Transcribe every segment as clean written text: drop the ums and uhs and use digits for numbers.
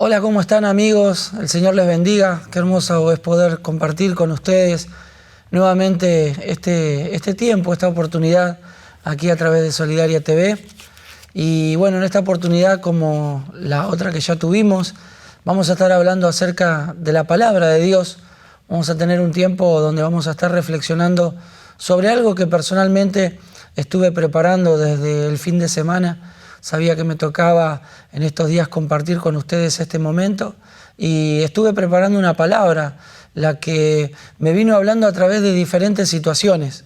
Hola, ¿cómo están amigos? El Señor les bendiga. Qué hermoso es poder compartir con ustedes nuevamente este tiempo, esta oportunidad aquí a través de Solidaria TV. Y bueno, en esta oportunidad, como la otra que ya tuvimos, vamos a estar hablando acerca de la palabra de Dios. Vamos a tener un tiempo donde vamos a estar reflexionando sobre algo que personalmente estuve preparando desde el fin de semana. Sabía que me tocaba en estos días compartir con ustedes este momento y estuve preparando una palabra, la que me vino hablando a través de diferentes situaciones.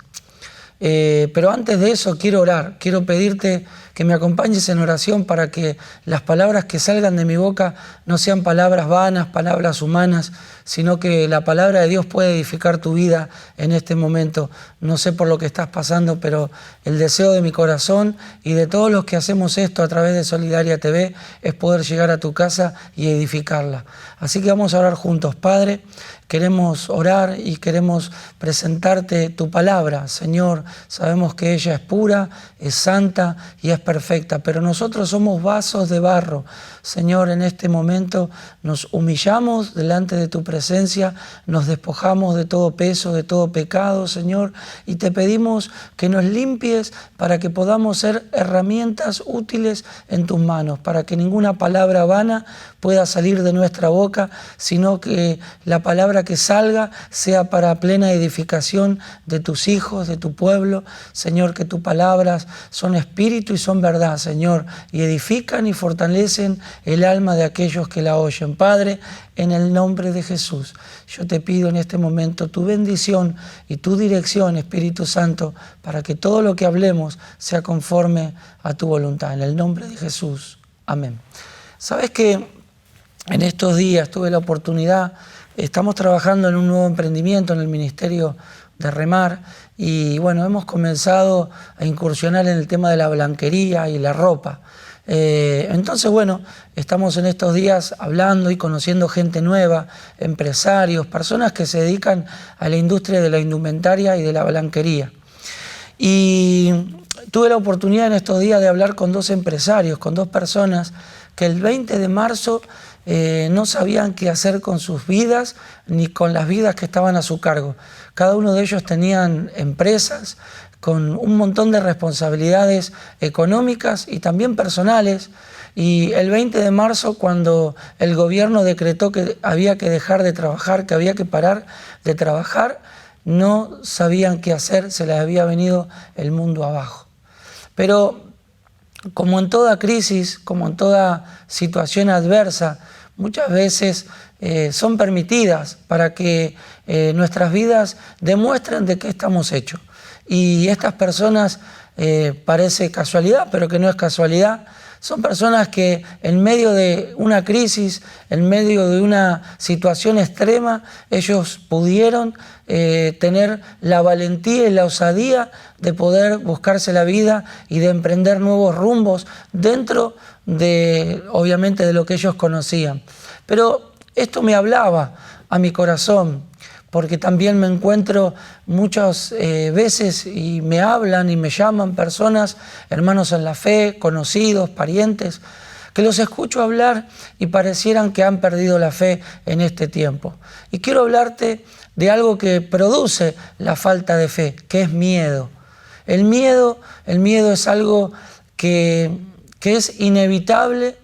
Pero antes de eso quiero orar, quiero pedirte que me acompañes en oración para que las palabras que salgan de mi boca no sean palabras vanas, palabras humanas, sino que la palabra de Dios pueda edificar tu vida en este momento. No sé por lo que estás pasando, pero el deseo de mi corazón y de todos los que hacemos esto a través de Solidaria TV es poder llegar a tu casa y edificarla. Así que vamos a orar juntos. Padre, queremos orar y queremos presentarte tu palabra, Señor. Sabemos que ella es pura, es santa y es perfecta, pero nosotros somos vasos de barro. Señor, en este momento nos humillamos delante de tu presencia, nos despojamos de todo peso, de todo pecado, Señor, y te pedimos que nos limpies para que podamos ser herramientas útiles en tus manos, para que ninguna palabra vana pueda salir de nuestra boca, sino que la palabra que salga sea para plena edificación de tus hijos, de tu pueblo. Señor, que tus palabras son espíritu y son verdad, Señor, y edifican y fortalecen el alma de aquellos que la oyen. Padre, en el nombre de Jesús, yo te pido en este momento tu bendición y tu dirección, Espíritu Santo, para que todo lo que hablemos sea conforme a tu voluntad. En el nombre de Jesús. Amén. ¿Sabes que en estos días tuve la oportunidad, estamos trabajando en un nuevo emprendimiento en el Ministerio de Remar y bueno, hemos comenzado a incursionar en el tema de la blanquería y la ropa. Entonces, bueno, estamos en estos días hablando y conociendo gente nueva, empresarios, personas que se dedican a la industria de la indumentaria y de la blanquería. Y tuve la oportunidad en estos días de hablar con dos empresarios, con dos personas que el 20 de marzo no sabían qué hacer con sus vidas ni con las vidas que estaban a su cargo. Cada uno de ellos tenían empresas con un montón de responsabilidades económicas y también personales. Y el 20 de marzo, cuando el gobierno decretó que había que dejar de trabajar, que había que parar de trabajar, no sabían qué hacer, se les había venido el mundo abajo. Pero como en toda crisis, como en toda situación adversa, muchas veces son permitidas para que nuestras vidas demuestren de qué estamos hechos. Y estas personas, parece casualidad, pero que no es casualidad, son personas que en medio de una crisis, en medio de una situación extrema, ellos pudieron tener la valentía y la osadía de poder buscarse la vida y de emprender nuevos rumbos dentro de, obviamente, de lo que ellos conocían. Pero esto me hablaba a mi corazón, porque también me encuentro muchas veces y me hablan y me llaman personas, hermanos en la fe, conocidos, parientes, que los escucho hablar y parecieran que han perdido la fe en este tiempo. Y quiero hablarte de algo que produce la falta de fe, que es miedo. El miedo es algo que es inevitable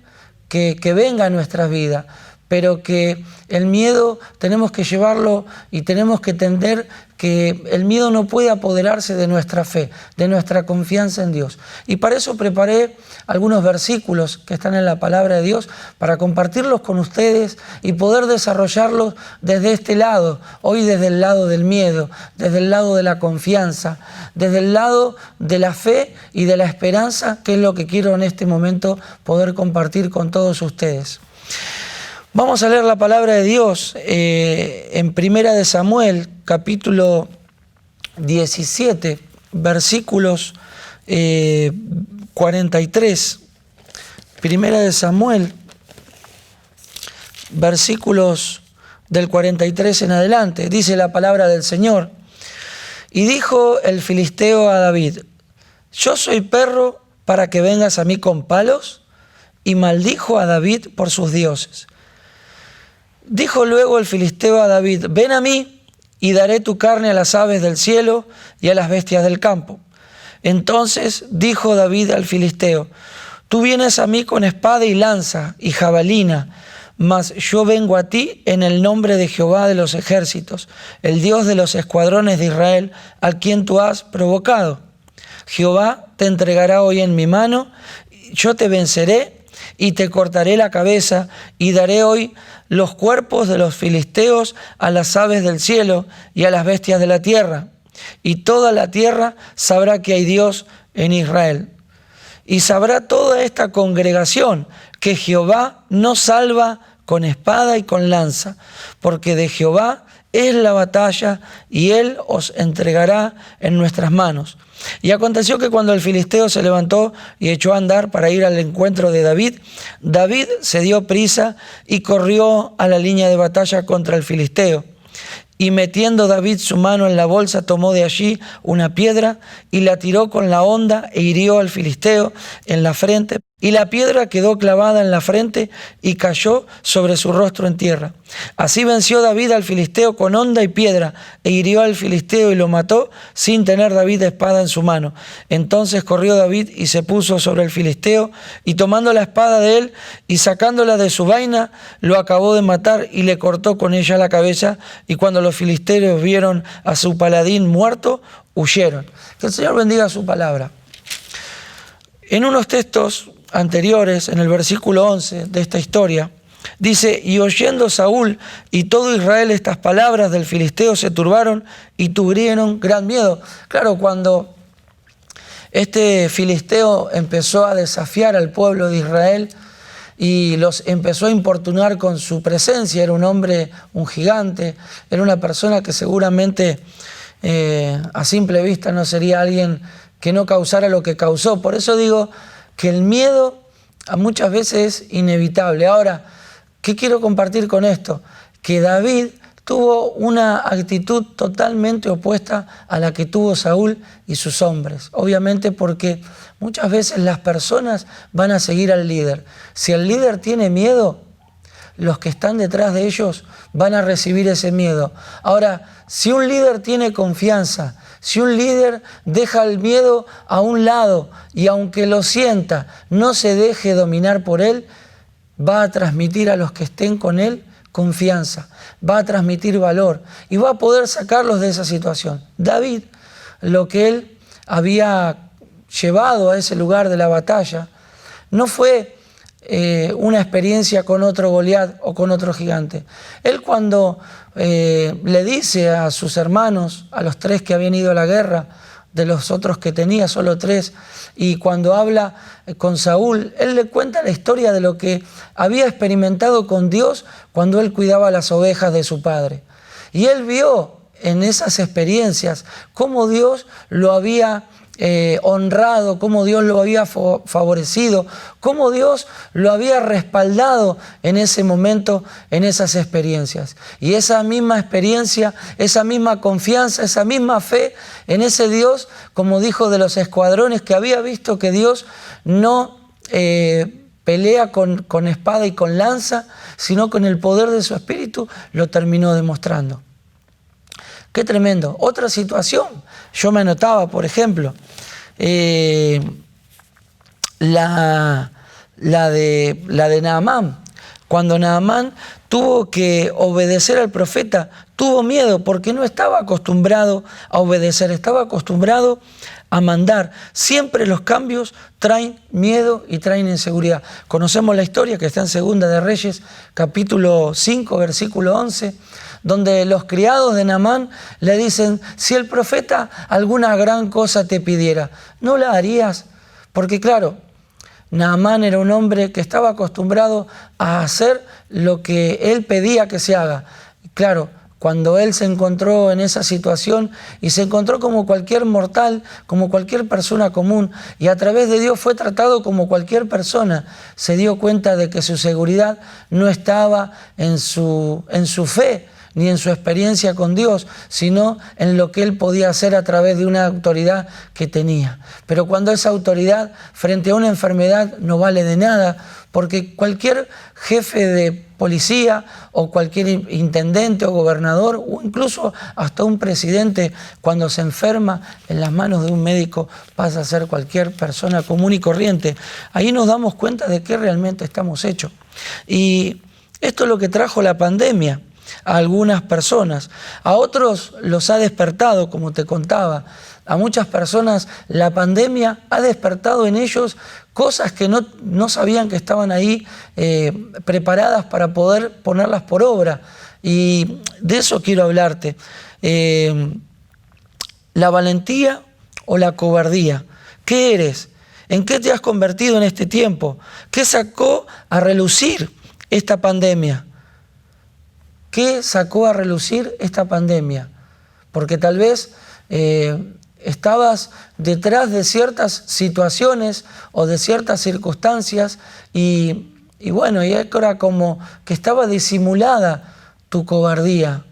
que venga a nuestras vidas, pero que el miedo tenemos que llevarlo y tenemos que entender que el miedo no puede apoderarse de nuestra fe, de nuestra confianza en Dios. Y para eso preparé algunos versículos que están en la palabra de Dios para compartirlos con ustedes y poder desarrollarlos desde este lado, hoy desde el lado del miedo, desde el lado de la confianza, desde el lado de la fe y de la esperanza, que es lo que quiero en este momento poder compartir con todos ustedes. Vamos a leer la palabra de Dios en Primera de Samuel, capítulo 17, versículos 43. Primera de Samuel, versículos del 43 en adelante. Dice la palabra del Señor. Y dijo el filisteo a David: ¿yo soy perro para que vengas a mí con palos? Y maldijo a David por sus dioses. Dijo luego el filisteo a David: ven a mí y daré tu carne a las aves del cielo y a las bestias del campo. Entonces dijo David al filisteo: tú vienes a mí con espada y lanza y jabalina, mas yo vengo a ti en el nombre de Jehová de los ejércitos, el Dios de los escuadrones de Israel, a quien tú has provocado. Jehová te entregará hoy en mi mano, yo te venceré y te cortaré la cabeza, y daré hoy los cuerpos de los filisteos a las aves del cielo y a las bestias de la tierra. Y toda la tierra sabrá que hay Dios en Israel. Y sabrá toda esta congregación que Jehová no salva con espada y con lanza, porque de Jehová es la batalla, y él os entregará en nuestras manos. Y aconteció que cuando el filisteo se levantó y echó a andar para ir al encuentro de David, David se dio prisa y corrió a la línea de batalla contra el filisteo. Y metiendo David su mano en la bolsa, tomó de allí una piedra y la tiró con la honda e hirió al filisteo en la frente. Y la piedra quedó clavada en la frente y cayó sobre su rostro en tierra. Así venció David al filisteo con honda y piedra, e hirió al filisteo y lo mató sin tener David espada en su mano. Entonces corrió David y se puso sobre el filisteo, y tomando la espada de él y sacándola de su vaina, lo acabó de matar y le cortó con ella la cabeza. Y cuando los filisteos vieron a su paladín muerto, huyeron. Que el Señor bendiga su palabra. En unos textos anteriores, en el versículo 11 de esta historia, dice: y oyendo Saúl y todo Israel estas palabras del filisteo, se turbaron y tuvieron gran miedo. Claro, cuando este filisteo empezó a desafiar al pueblo de Israel y los empezó a importunar con su presencia, era un hombre, un gigante, era una persona que seguramente a simple vista no sería alguien que no causara lo que causó. Por eso digo que el miedo muchas veces es inevitable. Ahora, ¿qué quiero compartir con esto? Que David tuvo una actitud totalmente opuesta a la que tuvo Saúl y sus hombres. Obviamente porque muchas veces las personas van a seguir al líder. Si el líder tiene miedo, los que están detrás de ellos van a recibir ese miedo. Ahora, si un líder tiene confianza, si un líder deja el miedo a un lado y aunque lo sienta, no se deje dominar por él, va a transmitir a los que estén con él confianza, va a transmitir valor y va a poder sacarlos de esa situación. David, lo que él había llevado a ese lugar de la batalla, no fue una experiencia con otro Goliat o con otro gigante. Él cuando le dice a sus hermanos, a los 3 que habían ido a la guerra, de los otros que tenía, solo 3, y cuando habla con Saúl, él le cuenta la historia de lo que había experimentado con Dios cuando él cuidaba las ovejas de su padre. Y él vio en esas experiencias cómo Dios lo había honrado, cómo Dios lo había favorecido, cómo Dios lo había respaldado en ese momento, en esas experiencias. Y esa misma experiencia, esa misma confianza, esa misma fe en ese Dios, como dijo de los escuadrones, que había visto que Dios no pelea con espada y con lanza, sino con el poder de su espíritu, lo terminó demostrando. Qué tremendo. Otra situación, yo me anotaba, por ejemplo, la de Naamán. Cuando Naamán tuvo que obedecer al profeta, tuvo miedo porque no estaba acostumbrado a obedecer, estaba acostumbrado a mandar. Siempre los cambios traen miedo y traen inseguridad. Conocemos la historia que está en Segunda de Reyes, capítulo 5, versículo 11, donde los criados de Naamán le dicen: si el profeta alguna gran cosa te pidiera, ¿no la harías? Porque claro, Naamán era un hombre que estaba acostumbrado a hacer lo que él pedía que se haga. Claro, cuando él se encontró en esa situación y se encontró como cualquier mortal, como cualquier persona común, y a través de Dios fue tratado como cualquier persona, se dio cuenta de que su seguridad no estaba en su fe, ni en su experiencia con Dios, sino en lo que él podía hacer a través de una autoridad que tenía. Pero cuando esa autoridad frente a una enfermedad no vale de nada, Porque cualquier jefe de policía o cualquier intendente o gobernador o incluso hasta un presidente, cuando se enferma, en las manos de un médico pasa a ser cualquier persona común y corriente. Ahí nos damos cuenta de qué realmente estamos hechos. Y esto es lo que trajo la pandemia a algunas personas. A otros los ha despertado, como te contaba. A muchas personas la pandemia ha despertado en ellos cosas que no sabían que estaban ahí preparadas para poder ponerlas por obra. Y de eso quiero hablarte. La valentía o la cobardía. ¿Qué eres? ¿En qué te has convertido en este tiempo? ¿Qué sacó a relucir esta pandemia? ¿Qué sacó a relucir esta pandemia? Porque tal vez estabas detrás de ciertas situaciones o de ciertas circunstancias y bueno, y era como que estaba disimulada tu cobardía,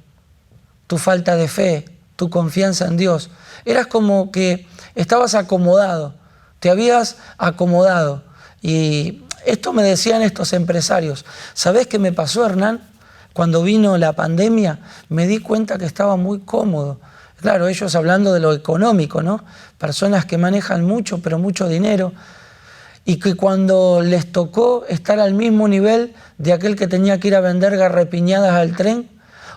tu falta de fe, tu confianza en Dios. Eras como que estabas acomodado, te habías acomodado. Y esto me decían estos empresarios. ¿Sabés qué me pasó, Hernán? Cuando vino la pandemia me di cuenta que estaba muy cómodo. Claro, ellos hablando de lo económico, ¿no? Personas que manejan mucho, pero mucho dinero, y que cuando les tocó estar al mismo nivel de aquel que tenía que ir a vender garrapiñadas al tren,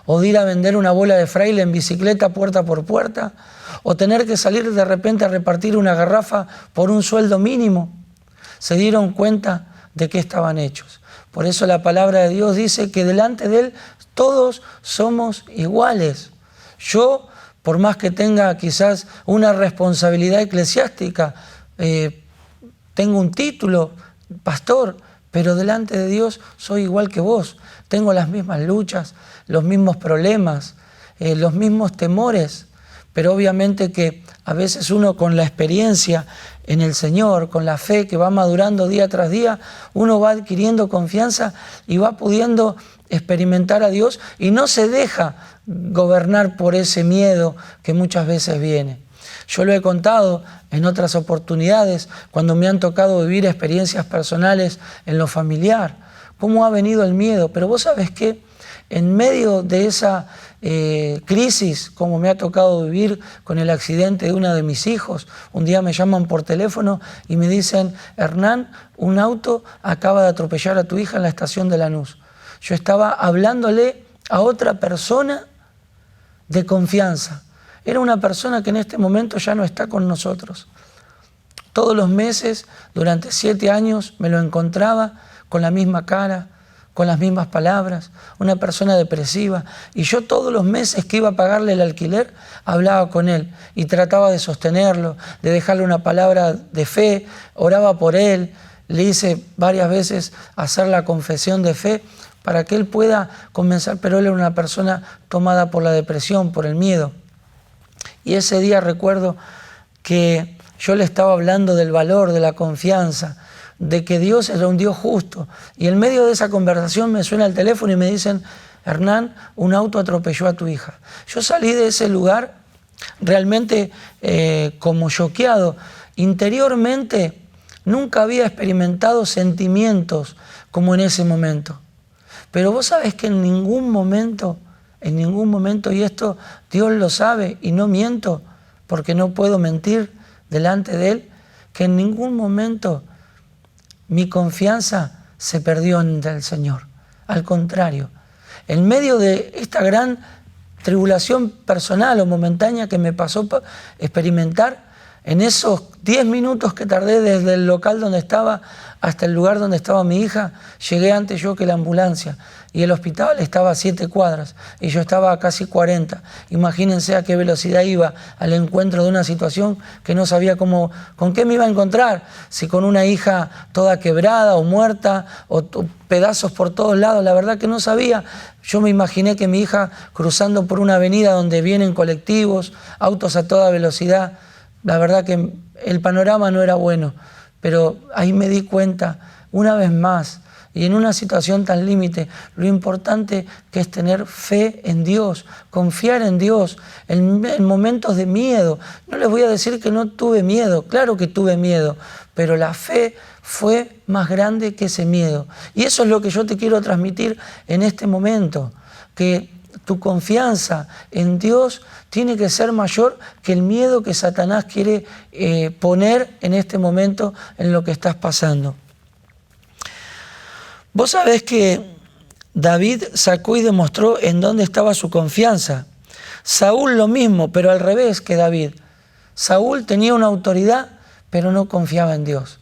o de ir a vender una bola de fraile en bicicleta puerta por puerta, o tener que salir de repente a repartir una garrafa por un sueldo mínimo, se dieron cuenta de qué estaban hechos. Por eso la palabra de Dios dice que delante de Él todos somos iguales. Yo, por más que tenga quizás una responsabilidad eclesiástica, tengo un título, pastor, pero delante de Dios soy igual que vos. Tengo las mismas luchas, los mismos problemas, los mismos temores, pero obviamente que a veces uno con la experiencia en el Señor, con la fe que va madurando día tras día, uno va adquiriendo confianza y va pudiendo experimentar a Dios y no se deja gobernar por ese miedo que muchas veces viene. Yo lo he contado en otras oportunidades, cuando me han tocado vivir experiencias personales en lo familiar, cómo ha venido el miedo. Pero vos sabés que en medio de esa crisis, como me ha tocado vivir con el accidente de uno de mis hijos, un día me llaman por teléfono y me dicen: Hernán, un auto acaba de atropellar a tu hija en la estación de Lanús. Yo estaba hablándole a otra persona de confianza. Era una persona que en este momento ya no está con nosotros. Todos los meses, durante 7 años, me lo encontraba con la misma cara, con las mismas palabras, una persona depresiva. Y yo todos los meses que iba a pagarle el alquiler, hablaba con él y trataba de sostenerlo, de dejarle una palabra de fe, oraba por él, le hice varias veces hacer la confesión de fe para que él pueda comenzar, pero él era una persona tomada por la depresión, por el miedo. Y ese día recuerdo que yo le estaba hablando del valor, de la confianza, de que Dios era un Dios justo. Y en medio de esa conversación me suena el teléfono y me dicen: Hernán, un auto atropelló a tu hija. Yo salí de ese lugar realmente como choqueado. Interiormente nunca había experimentado sentimientos como en ese momento. Pero vos sabés que en ningún momento, y esto Dios lo sabe y no miento, porque no puedo mentir delante de Él, que en ningún momento mi confianza se perdió en el Señor. Al contrario, en medio de esta gran tribulación personal o momentánea que me pasó experimentar, en esos 10 minutos que tardé desde el local donde estaba hasta el lugar donde estaba mi hija, llegué antes yo que la ambulancia. Y el hospital estaba a 7 cuadras y yo estaba a casi 40. Imagínense a qué velocidad iba al encuentro de una situación que no sabía con qué me iba a encontrar. Si con una hija toda quebrada o muerta o pedazos por todos lados, la verdad que no sabía. Yo me imaginé que mi hija cruzando por una avenida donde vienen colectivos, autos a toda velocidad. La verdad que el panorama no era bueno, pero ahí me di cuenta, una vez más, y en una situación tan límite, lo importante que es tener fe en Dios, confiar en Dios, en momentos de miedo. No les voy a decir que no tuve miedo, claro que tuve miedo, pero la fe fue más grande que ese miedo. Y eso es lo que yo te quiero transmitir en este momento, que tu confianza en Dios tiene que ser mayor que el miedo que Satanás quiere poner en este momento en lo que estás pasando. Vos sabés que David sacó y demostró en dónde estaba su confianza. Saúl lo mismo, pero al revés que David. Saúl tenía una autoridad, pero no confiaba en Dios.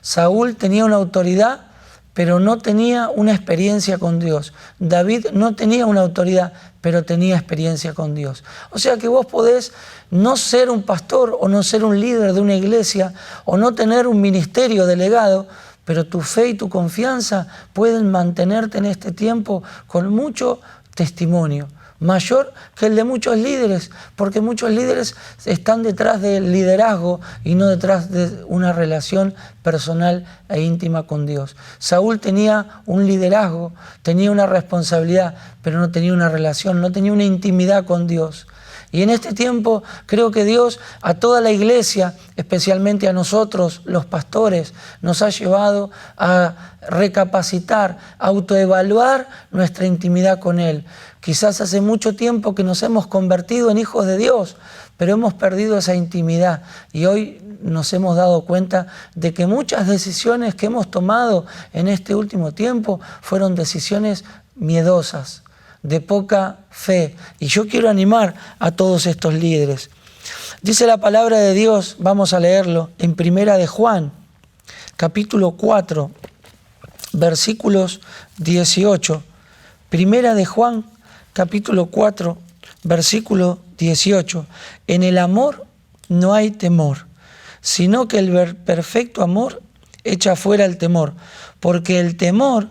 Saúl tenía una autoridad, pero no tenía una experiencia con Dios. David no tenía una autoridad, pero tenía experiencia con Dios. O sea que vos podés no ser un pastor o no ser un líder de una iglesia o no tener un ministerio delegado, pero tu fe y tu confianza pueden mantenerte en este tiempo con mucho testimonio, mayor que el de muchos líderes, porque muchos líderes están detrás del liderazgo y no detrás de una relación personal e íntima con Dios. Saúl tenía un liderazgo, tenía una responsabilidad, pero no tenía una relación, no tenía una intimidad con Dios. Y en este tiempo creo que Dios a toda la iglesia, especialmente a nosotros, los pastores, nos ha llevado a recapacitar, a autoevaluar nuestra intimidad con Él. Quizás hace mucho tiempo que nos hemos convertido en hijos de Dios, pero hemos perdido esa intimidad y hoy nos hemos dado cuenta de que muchas decisiones que hemos tomado en este último tiempo fueron decisiones miedosas, de poca fe. Y yo quiero animar a todos estos líderes. Dice la palabra de Dios, vamos a leerlo, en Primera de Juan, capítulo 4, versículos 18. Primera de Juan, capítulo 4, versículo 18. En el amor no hay temor, sino que el perfecto amor echa fuera el temor, porque el temor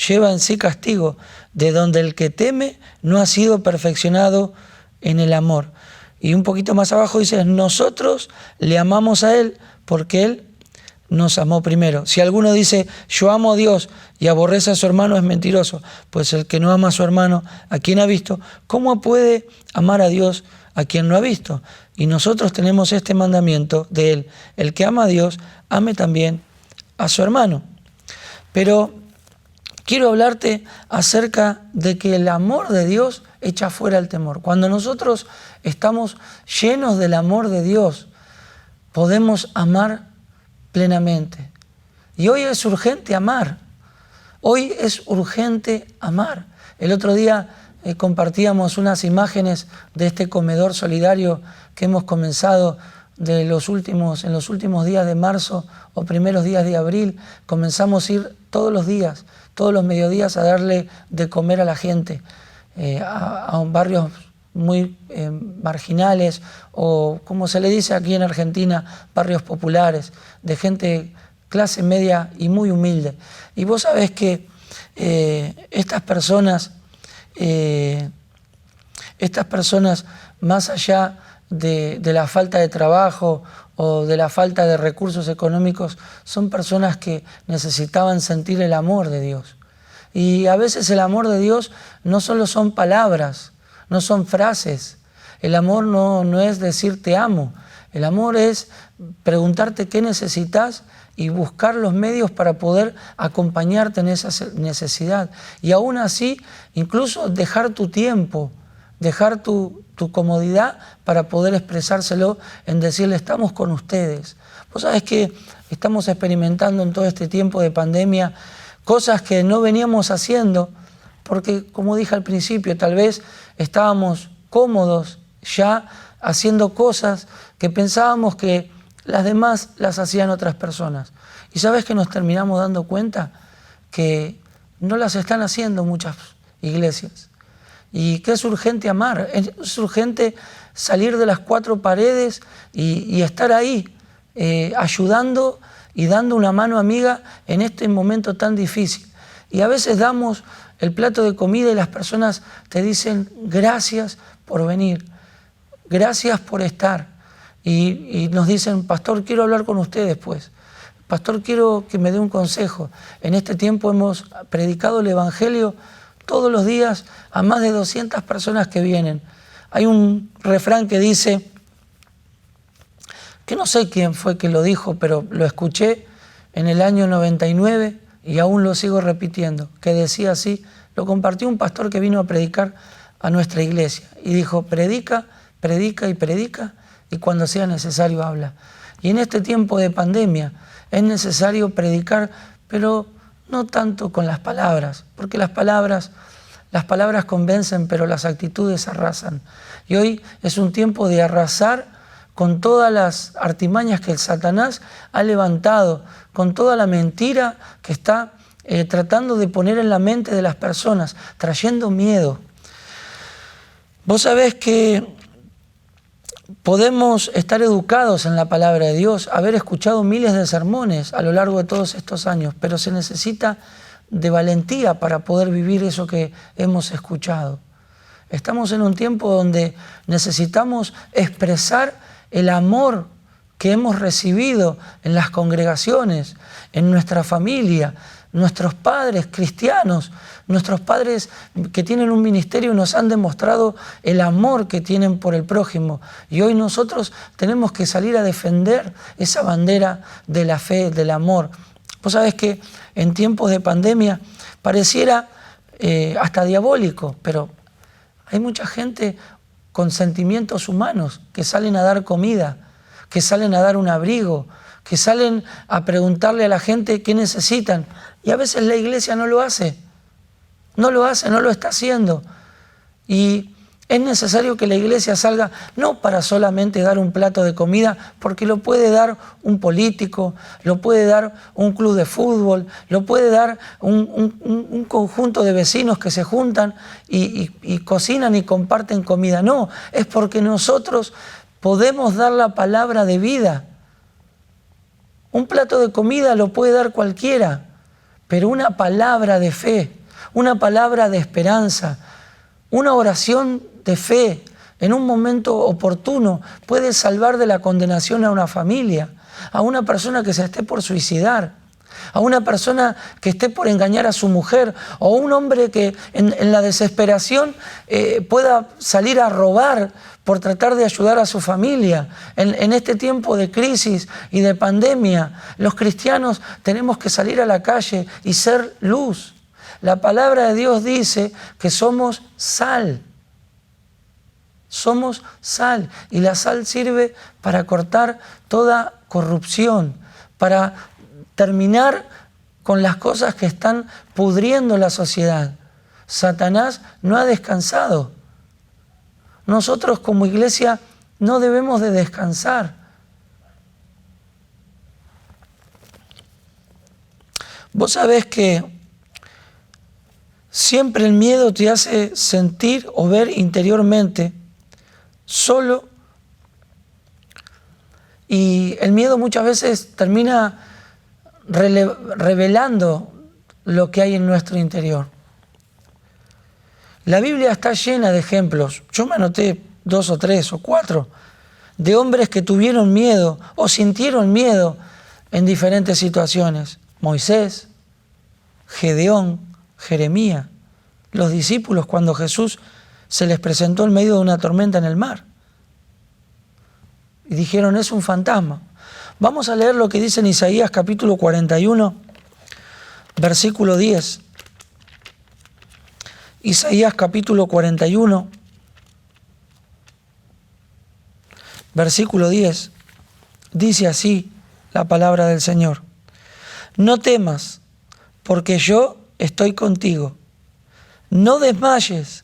lleva en sí castigo, de donde el que teme no ha sido perfeccionado en el amor. Y un poquito más abajo dice, nosotros le amamos a Él porque Él nos amó primero. Si alguno dice, yo amo a Dios y aborrece a su hermano, es mentiroso. Pues el que no ama a su hermano, a quien ha visto, ¿cómo puede amar a Dios a quien no ha visto? Y nosotros tenemos este mandamiento de Él. El que ama a Dios, ame también a su hermano. Pero quiero hablarte acerca de que el amor de Dios echa fuera el temor. Cuando nosotros estamos llenos del amor de Dios, podemos amar plenamente. Y hoy es urgente amar. Hoy es urgente amar. El otro día compartíamos unas imágenes de este comedor solidario que hemos comenzado en los últimos días de marzo o primeros días de abril. Comenzamos a ir todos los días, todos los mediodías a darle de comer a la gente, a barrios muy marginales o, como se le dice aquí en Argentina, barrios populares, de gente clase media y muy humilde. Y vos sabés que estas personas, más allá de la falta de trabajo o de la falta de recursos económicos, son personas que necesitaban sentir el amor de Dios. Y a veces el amor de Dios no solo son palabras, no son frases. El amor no es decir te amo. El amor es preguntarte qué necesitas y buscar los medios para poder acompañarte en esa necesidad. Y aún así, incluso dejar tu tiempo, dejar tu comodidad para poder expresárselo en decirle estamos con ustedes. Vos sabés que estamos experimentando en todo este tiempo de pandemia cosas que no veníamos haciendo porque, como dije al principio, tal vez estábamos cómodos ya haciendo cosas que pensábamos que las demás las hacían otras personas. Y sabés que nos terminamos dando cuenta que no las están haciendo muchas iglesias. Y que es urgente amar, es urgente salir de las cuatro paredes y estar ahí, ayudando y dando una mano amiga en este momento tan difícil. Y a veces damos el plato de comida y las personas te dicen gracias por venir, gracias por estar. Y nos dicen, pastor, quiero hablar con usted después. pastor, quiero que me dé un consejo. En este tiempo hemos predicado el Evangelio todos los días a más de 200 personas que vienen. Hay un refrán que dice, que no sé quién fue que lo dijo, pero lo escuché en el año 99 y aún lo sigo repitiendo, que decía así, lo compartió un pastor que vino a predicar a nuestra iglesia y dijo, predica, predica y predica y cuando sea necesario habla. Y en este tiempo de pandemia es necesario predicar, pero no tanto con las palabras, porque las palabras convencen, pero las actitudes arrasan. Y hoy es un tiempo de arrasar con todas las artimañas que el Satanás ha levantado, con toda la mentira que está tratando de poner en la mente de las personas, trayendo miedo. Vos sabés que podemos estar educados en la palabra de Dios, haber escuchado miles de sermones a lo largo de todos estos años, pero se necesita de valentía para poder vivir eso que hemos escuchado. Estamos en un tiempo donde necesitamos expresar el amor que hemos recibido en las congregaciones, en nuestra familia, nuestros padres cristianos, nuestros padres que tienen un ministerio nos han demostrado el amor que tienen por el prójimo. Y hoy nosotros tenemos que salir a defender esa bandera de la fe, del amor. Vos sabés que en tiempos de pandemia pareciera hasta diabólico, pero hay mucha gente con sentimientos humanos que salen a dar comida, que salen a dar un abrigo, que salen a preguntarle a la gente qué necesitan. Y a veces la iglesia no lo hace, no lo está haciendo. Y es necesario que la iglesia salga no para solamente dar un plato de comida, porque lo puede dar un político, lo puede dar un club de fútbol, lo puede dar un conjunto de vecinos que se juntan y cocinan y comparten comida. No, es porque nosotros podemos dar la palabra de vida. Un plato de comida lo puede dar cualquiera, pero una palabra de fe, una palabra de esperanza, una oración de fe en un momento oportuno puede salvar de la condenación a una familia, a una persona que se esté por suicidar, a una persona que esté por engañar a su mujer, o un hombre que en la desesperación pueda salir a robar por tratar de ayudar a su familia. En este tiempo de crisis y de pandemia, los cristianos tenemos que salir a la calle y ser luz. La palabra de Dios dice que somos sal. Somos sal. Y la sal sirve para cortar toda corrupción, para terminar con las cosas que están pudriendo la sociedad. Satanás no ha descansado. Nosotros como iglesia no debemos de descansar. Vos sabés que siempre el miedo te hace sentir o ver interiormente solo, y el miedo muchas veces termina revelando lo que hay en nuestro interior. La Biblia está llena de ejemplos. Yo me anoté 2 o 3 o 4 de hombres que tuvieron miedo o sintieron miedo en diferentes situaciones. Moisés, Gedeón, Jeremías, los discípulos cuando Jesús se les presentó en medio de una tormenta en el mar. Y dijeron, es un fantasma. Vamos a leer lo que dice en Isaías capítulo 41, versículo 10. Isaías capítulo 41, versículo 10. Dice así la palabra del Señor. No temas, porque yo estoy contigo. No desmayes,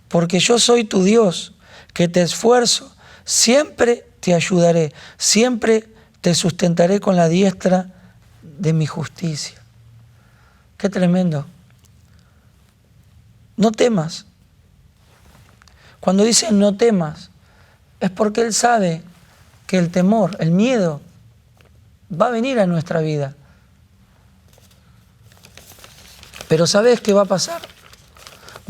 porque yo soy tu Dios, que te esfuerzo, siempre te ayudaré, siempre te sustentaré con la diestra de mi justicia. Qué tremendo. No temas. Cuando dice no temas, es porque Él sabe que el temor, el miedo, va a venir a nuestra vida. Pero ¿sabes qué va a pasar?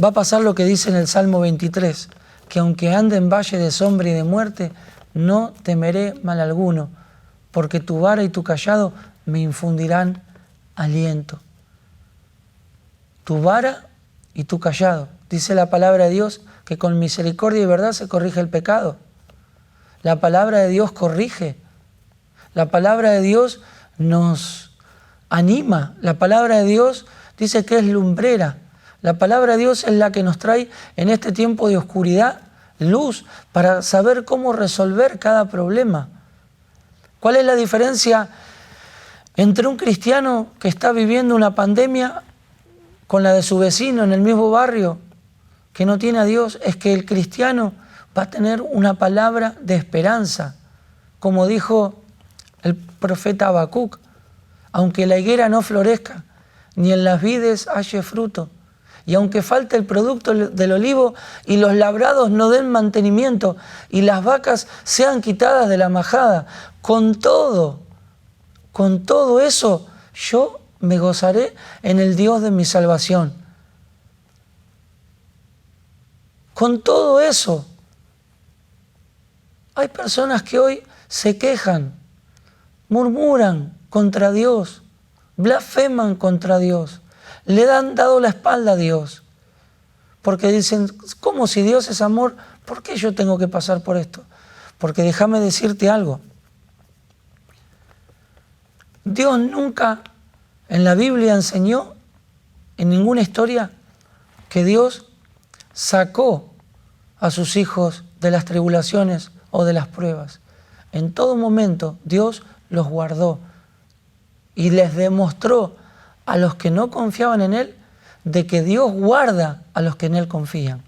Va a pasar lo que dice en el Salmo 23, que aunque ande en valle de sombra y de muerte, no temeré mal alguno, porque tu vara y tu cayado me infundirán aliento. Tu vara y tu cayado. Dice la palabra de Dios que con misericordia y verdad se corrige el pecado. La palabra de Dios corrige. La palabra de Dios nos anima. La palabra de Dios dice que es lumbrera. La palabra de Dios es la que nos trae en este tiempo de oscuridad luz para saber cómo resolver cada problema. ¿Cuál es la diferencia entre un cristiano que está viviendo una pandemia con la de su vecino en el mismo barrio que no tiene a Dios? Es que el cristiano va a tener una palabra de esperanza, como dijo el profeta Habacuc: aunque la higuera no florezca, ni en las vides haya fruto, y aunque falte el producto del olivo y los labrados no den mantenimiento y las vacas sean quitadas de la majada, con todo eso yo me gozaré en el Dios de mi salvación. Con todo eso, hay personas que hoy se quejan, murmuran contra Dios, blasfeman contra Dios, le han dado la espalda a Dios, porque dicen, ¿cómo si Dios es amor? ¿Por qué yo tengo que pasar por esto? Porque déjame decirte algo. Dios nunca en la Biblia enseñó, en ninguna historia, que Dios sacó a sus hijos de las tribulaciones o de las pruebas. En todo momento Dios los guardó y les demostró a los que no confiaban en Él de que Dios guarda a los que en Él confían.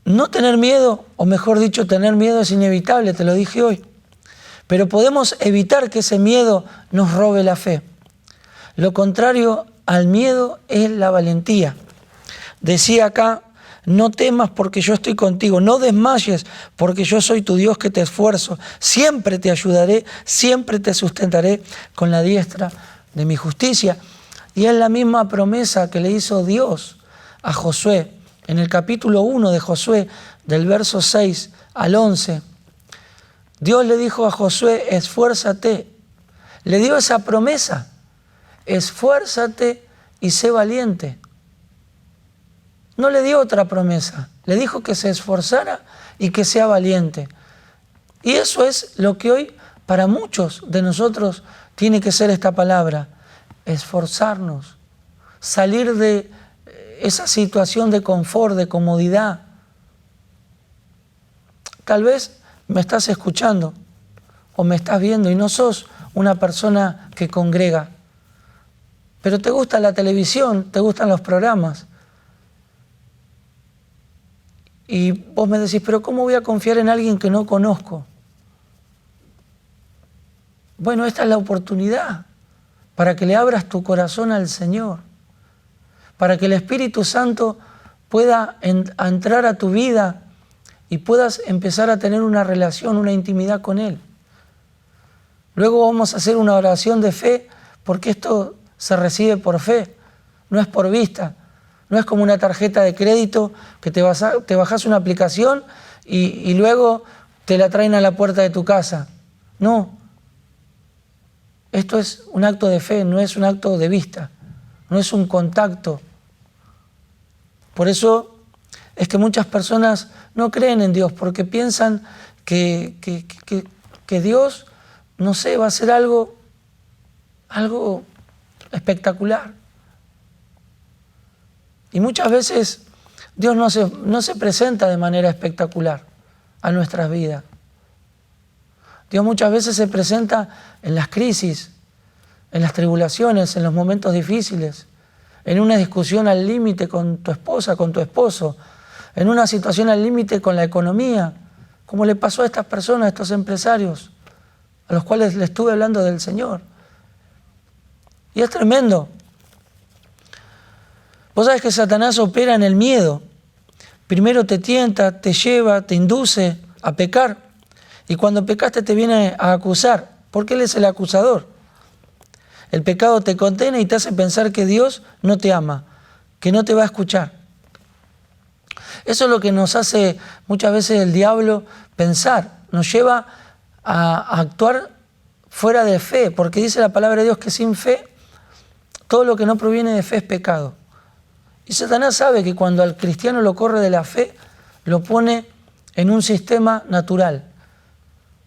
No tener miedo, o mejor dicho, tener miedo es inevitable, te lo dije hoy. Pero podemos evitar que ese miedo nos robe la fe. Lo contrario al miedo es la valentía. Decía acá, no temas porque yo estoy contigo, no desmayes porque yo soy tu Dios que te esfuerzo, siempre te ayudaré, siempre te sustentaré con la diestra de mi justicia. Y es la misma promesa que le hizo Dios a Josué. En el capítulo 1 de Josué, del verso 6 al 11, Dios le dijo a Josué, esfuérzate. Le dio esa promesa, esfuérzate y sé valiente. No le dio otra promesa, le dijo que se esforzara y que sea valiente. Y eso es lo que hoy para muchos de nosotros tiene que ser esta palabra, esforzarnos, salir de esa situación de confort, de comodidad. Tal vez me estás escuchando o me estás viendo y no sos una persona que congrega, pero te gusta la televisión, te gustan los programas. Y vos me decís, pero ¿cómo voy a confiar en alguien que no conozco? Bueno, esta es la oportunidad para que le abras tu corazón al Señor, para que el Espíritu Santo pueda entrar a tu vida y puedas empezar a tener una relación, una intimidad con Él. Luego vamos a hacer una oración de fe, porque esto se recibe por fe, no es por vista. No es como una tarjeta de crédito que te bajas una aplicación y luego te la traen a la puerta de tu casa. No. Esto es un acto de fe, no es un acto de vista, no es un contacto. Por eso es que muchas personas no creen en Dios, porque piensan que Dios, no sé, va a hacer algo espectacular. Y muchas veces Dios no se presenta de manera espectacular a nuestras vidas. Dios muchas veces se presenta en las crisis, en las tribulaciones, en los momentos difíciles, en una discusión al límite con tu esposa, con tu esposo, en una situación al límite con la economía, como le pasó a estas personas, a estos empresarios, a los cuales le estuve hablando del Señor. Y es tremendo. Vos sabés que Satanás opera en el miedo. Primero te tienta, te lleva, te induce a pecar. Y cuando pecaste te viene a acusar, porque Él es el acusador. El pecado te condena y te hace pensar que Dios no te ama, que no te va a escuchar. Eso es lo que nos hace muchas veces el diablo pensar. Nos lleva a actuar fuera de fe, porque dice la palabra de Dios que sin fe, todo lo que no proviene de fe es pecado. Y Satanás sabe que cuando al cristiano lo corre de la fe, lo pone en un sistema natural.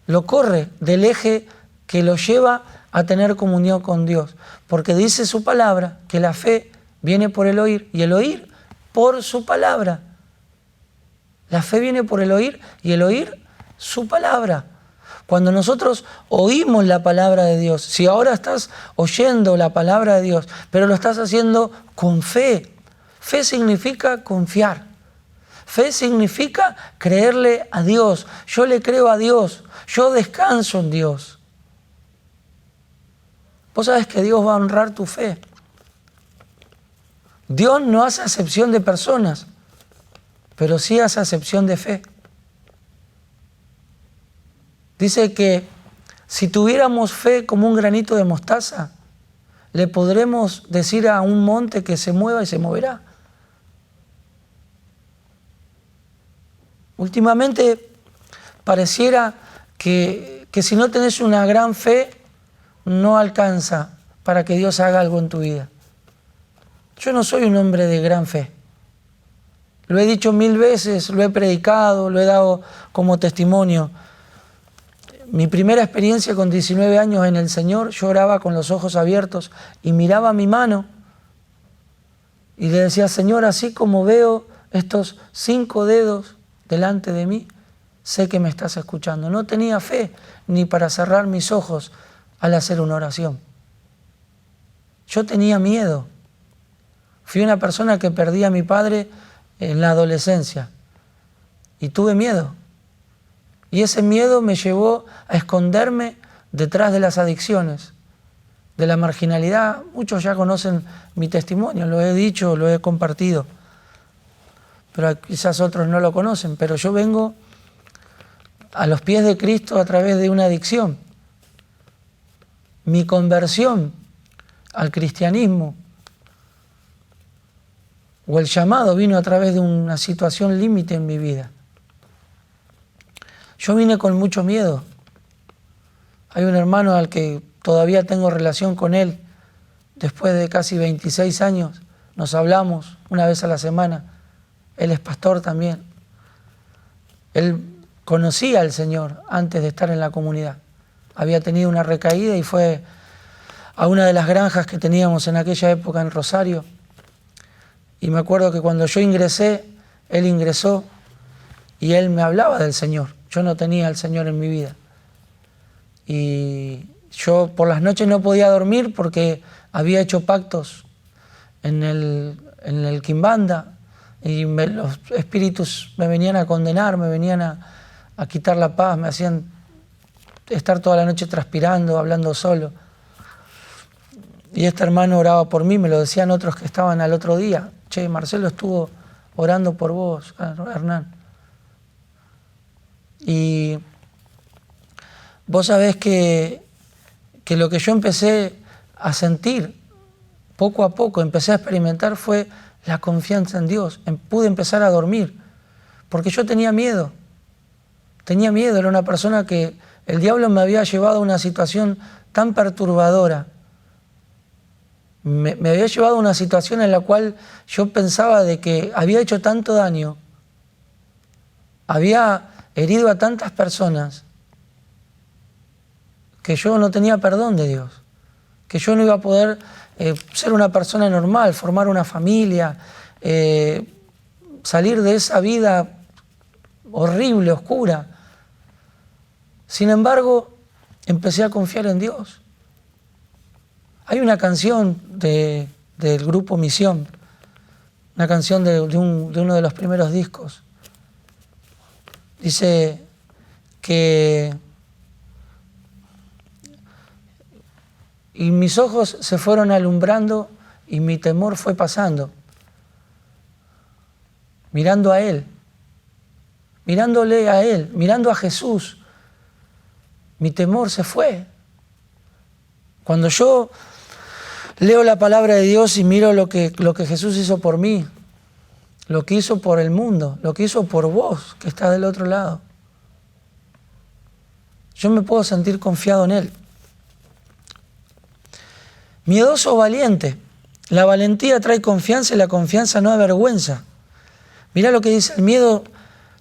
Lo corre del eje que lo lleva a tener comunión con Dios. Porque dice su palabra que la fe viene por el oír y el oír por su palabra. La fe viene por el oír y el oír su palabra. Cuando nosotros oímos la palabra de Dios, si ahora estás oyendo la palabra de Dios, pero lo estás haciendo con fe. Fe significa confiar. Fe significa creerle a Dios. Yo le creo a Dios. Yo descanso en Dios. Vos sabés que Dios va a honrar tu fe. Dios no hace acepción de personas, pero sí hace acepción de fe. Dice que si tuviéramos fe como un granito de mostaza, le podremos decir a un monte que se mueva y se moverá. Últimamente pareciera que si no tenés una gran fe, no alcanza para que Dios haga algo en tu vida. Yo no soy un hombre de gran fe. Lo he dicho 1000 veces, lo he predicado, lo he dado como testimonio. Mi primera experiencia con 19 años en el Señor, yo oraba con los ojos abiertos y miraba mi mano y le decía, Señor, así como veo estos 5 dedos delante de mí, sé que me estás escuchando. No tenía fe ni para cerrar mis ojos al hacer una oración. Yo tenía miedo. Fui una persona que perdí a mi padre en la adolescencia y tuve miedo. Y ese miedo me llevó a esconderme detrás de las adicciones, de la marginalidad. Muchos ya conocen mi testimonio, lo he dicho, lo he compartido. Pero quizás otros no lo conocen. Pero yo vengo a los pies de Cristo a través de una adicción. Mi conversión al cristianismo o el llamado vino a través de una situación límite en mi vida. Yo vine con mucho miedo. Hay un hermano al que todavía tengo relación con él, después de casi 26 años, nos hablamos una vez a la semana. Él es pastor también. Él conocía al Señor antes de estar en la comunidad. Había tenido una recaída y fue a una de las granjas que teníamos en aquella época en Rosario. Y me acuerdo que cuando yo ingresé, él ingresó y él me hablaba del Señor. Yo no tenía al Señor en mi vida. Y yo por las noches no podía dormir porque había hecho pactos en el Quimbanda y los espíritus me venían a condenar, me venían a quitar la paz, me hacían estar toda la noche transpirando, hablando solo. Y este hermano oraba por mí, me lo decían otros que estaban al otro día. Che, Marcelo estuvo orando por vos, Hernán. Y vos sabés que lo que yo empecé a sentir, poco a poco, empecé a experimentar fue la confianza en Dios. Pude empezar a dormir, porque yo tenía miedo. Tenía miedo, era una persona que el diablo me había llevado a una situación tan perturbadora. Me había llevado a una situación en la cual yo pensaba de que había hecho tanto daño, había herido a tantas personas, que yo no tenía perdón de Dios, que yo no iba a poder ser una persona normal, formar una familia, salir de esa vida horrible, oscura. Sin embargo, empecé a confiar en Dios. Hay una canción del grupo Misión, una canción de uno de los primeros discos. Dice que y mis ojos se fueron alumbrando y mi temor fue pasando, mirando a Él, mirándole a Él, mirando a Jesús. Mi temor se fue. Cuando yo leo la palabra de Dios y miro lo que Jesús hizo por mí, lo que hizo por el mundo, lo que hizo por vos que estás del otro lado. yo me puedo sentir confiado en Él. Miedoso o valiente. La valentía trae confianza y la confianza no avergüenza. Mirá lo que dice, el miedo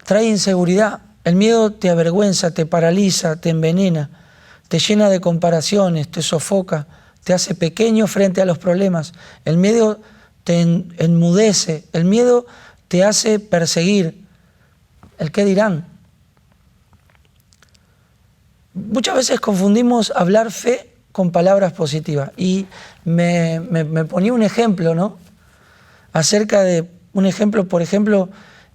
trae inseguridad. El miedo te avergüenza, te paraliza, te envenena, te llena de comparaciones, te sofoca, te hace pequeño frente a los problemas. El miedo te enmudece, el miedo te hace perseguir. ¿El qué dirán? Muchas veces confundimos hablar fe con palabras positivas. Y me ponía un ejemplo, ¿no? Acerca de un ejemplo, por ejemplo,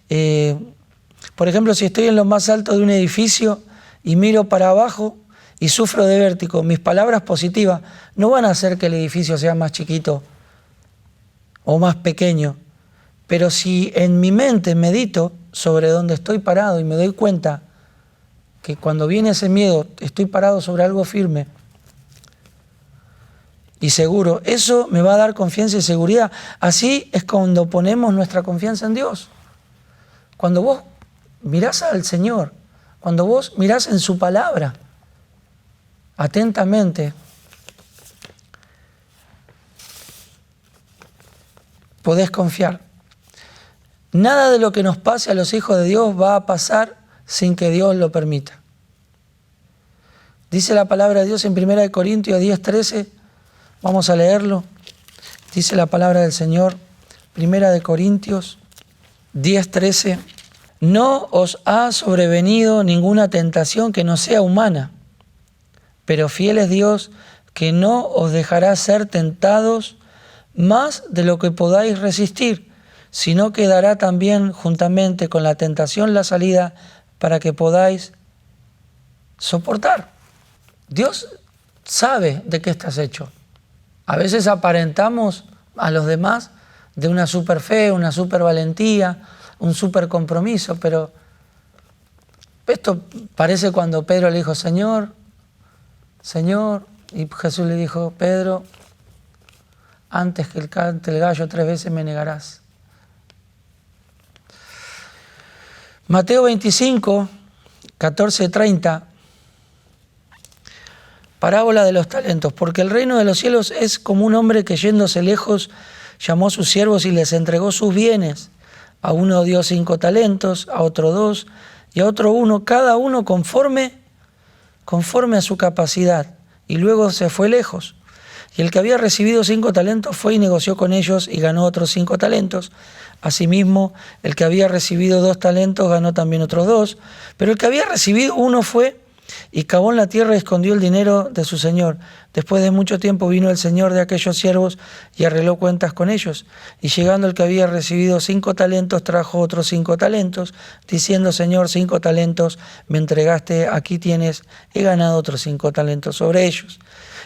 si estoy en lo más alto de un edificio y miro para abajo y sufro de vértigo, mis palabras positivas no van a hacer que el edificio sea más chiquito o más pequeño. Pero si en mi mente medito sobre donde estoy parado y me doy cuenta que cuando viene ese miedo estoy parado sobre algo firme y seguro, eso me va a dar confianza y seguridad. Así es cuando ponemos nuestra confianza en Dios. Cuando vos mirás al Señor, cuando vos mirás en su palabra atentamente, podés confiar. Nada de lo que nos pase a los hijos de Dios va a pasar sin que Dios lo permita. Dice la palabra de Dios en 1 Corintios 10:13, vamos a leerlo. Dice la palabra del Señor, 1 Corintios 10:13, no os ha sobrevenido ninguna tentación que no sea humana, pero fiel es Dios que no os dejará ser tentados más de lo que podáis resistir, sino que dará también juntamente con la tentación la salida para que podáis soportar. Dios sabe de qué estás hecho. A veces aparentamos a los demás de una super fe, una super valentía, un super compromiso, pero esto parece cuando Pedro le dijo, Señor, y Jesús le dijo, Pedro, antes que cante el gallo 3 veces me negarás. Mateo 25, 14-30, parábola de los talentos. Porque el reino de los cielos es como un hombre que yéndose lejos llamó a sus siervos y les entregó sus bienes. A uno dio 5 talentos, a otro 2 y a otro 1, cada uno conforme a su capacidad. Y luego se fue lejos. Y el que había recibido 5 talentos fue y negoció con ellos y ganó otros 5 talentos. Asimismo, el que había recibido 2 talentos ganó también otros 2. Pero el que había recibido 1 fue y cavó en la tierra y escondió el dinero de su señor. Después de mucho tiempo vino el señor de aquellos siervos y arregló cuentas con ellos. Y llegando el que había recibido 5 talentos, trajo otros 5 talentos, diciendo, Señor, 5 talentos me entregaste, aquí tienes, he ganado otros 5 talentos sobre ellos.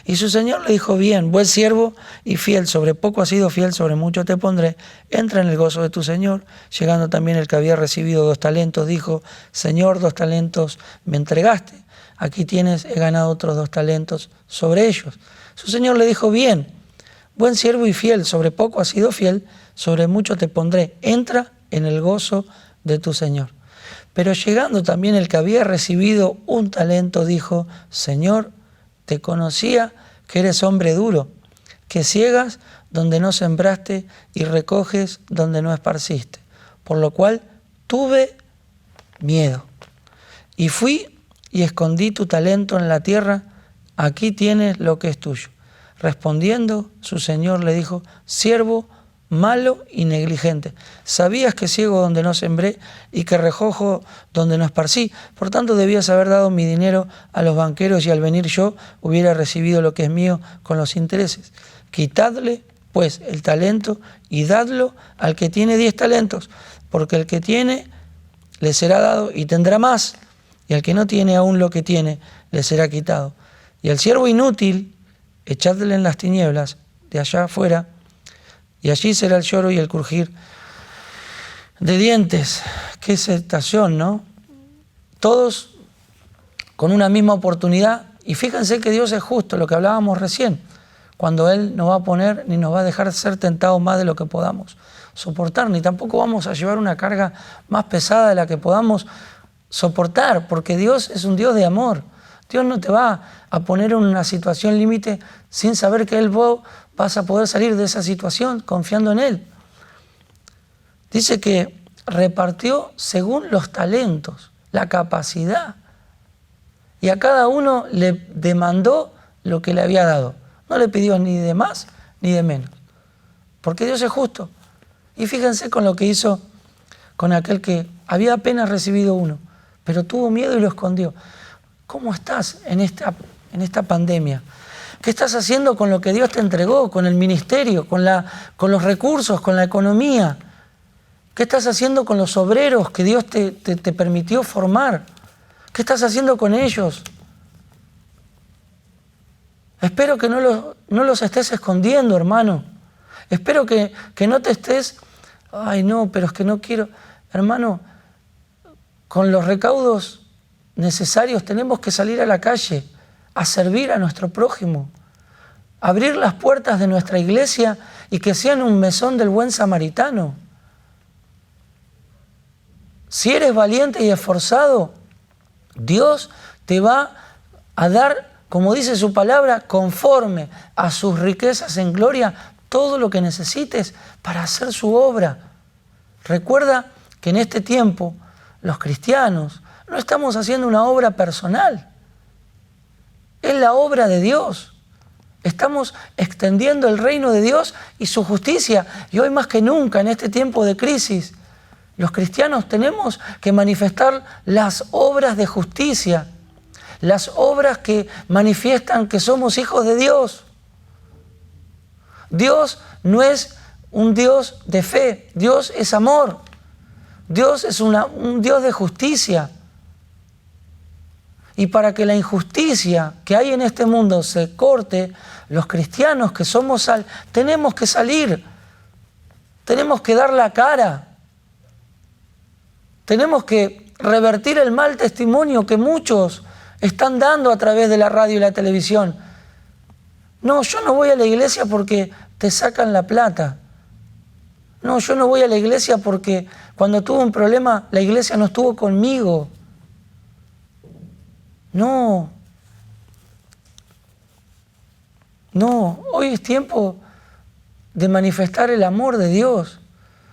Y su señor le dijo, bien, buen siervo y fiel, sobre poco has sido fiel, sobre mucho te pondré, entra en el gozo de tu señor. Llegando también el que había recibido 2 talentos, dijo, Señor, 2 talentos me entregaste, aquí tienes, he ganado otros 2 talentos sobre ellos. Su señor le dijo, bien, buen siervo y fiel, sobre poco has sido fiel, sobre mucho te pondré, entra en el gozo de tu señor. Pero llegando también el que había recibido 1 talento, dijo, Señor, te conocía que eres hombre duro, que ciegas donde no sembraste y recoges donde no esparciste. Por lo cual tuve miedo. Y fui y escondí tu talento en la tierra, aquí tienes lo que es tuyo. Respondiendo, su señor le dijo, siervo malo y negligente, sabías que ciego donde no sembré y que recojo donde no esparcí, por tanto debías haber dado mi dinero a los banqueros y al venir yo hubiera recibido lo que es mío con los intereses. Quitadle pues el talento y dadlo al que tiene 10 talentos, porque el que tiene le será dado y tendrá más, y al que no tiene aún lo que tiene le será quitado. Y al siervo inútil echadle en las tinieblas de allá afuera, y allí será el lloro y el crujir de dientes. Qué sensación, ¿no? Todos con una misma oportunidad. Y fíjense que Dios es justo, lo que hablábamos recién, cuando Él no va a poner ni nos va a dejar ser tentados más de lo que podamos soportar, ni tampoco vamos a llevar una carga más pesada de la que podamos soportar, porque Dios es un Dios de amor. Dios no te va a poner en una situación límite sin saber que vos vas a poder salir de esa situación confiando en Él. Dice que repartió según los talentos, la capacidad. Y a cada uno le demandó lo que le había dado. No le pidió ni de más ni de menos. Porque Dios es justo. Y fíjense con lo que hizo con aquel que había apenas recibido uno, pero tuvo miedo y lo escondió. ¿Cómo estás en esta pandemia? ¿Qué estás haciendo con lo que Dios te entregó, con el ministerio, con los recursos, con la economía? ¿Qué estás haciendo con los obreros que Dios te permitió formar? ¿Qué estás haciendo con ellos? Espero que no los estés escondiendo, hermano. Espero que no te estés, ay no, pero es que no quiero. Hermano, con los recaudos necesarios tenemos que salir a la calle a servir a nuestro prójimo, abrir las puertas de nuestra iglesia y que sean un mesón del buen samaritano. Si eres valiente y esforzado, Dios te va a dar, como dice su palabra, conforme a sus riquezas en gloria, todo lo que necesites para hacer su obra. Recuerda que en este tiempo los cristianos no estamos haciendo una obra personal, es la obra de Dios. Estamos extendiendo el reino de Dios y su justicia. Y hoy más que nunca, en este tiempo de crisis, los cristianos tenemos que manifestar las obras de justicia, las obras que manifiestan que somos hijos de Dios. Dios no es un Dios de fe, Dios es amor. Dios es un Dios de justicia. Y para que la injusticia que hay en este mundo se corte, los cristianos que somos sal, tenemos que salir, tenemos que dar la cara, tenemos que revertir el mal testimonio que muchos están dando a través de la radio y la televisión. No, yo no voy a la iglesia porque te sacan la plata. No, yo no voy a la iglesia porque cuando tuve un problema la iglesia no estuvo conmigo. No, hoy es tiempo de manifestar el amor de Dios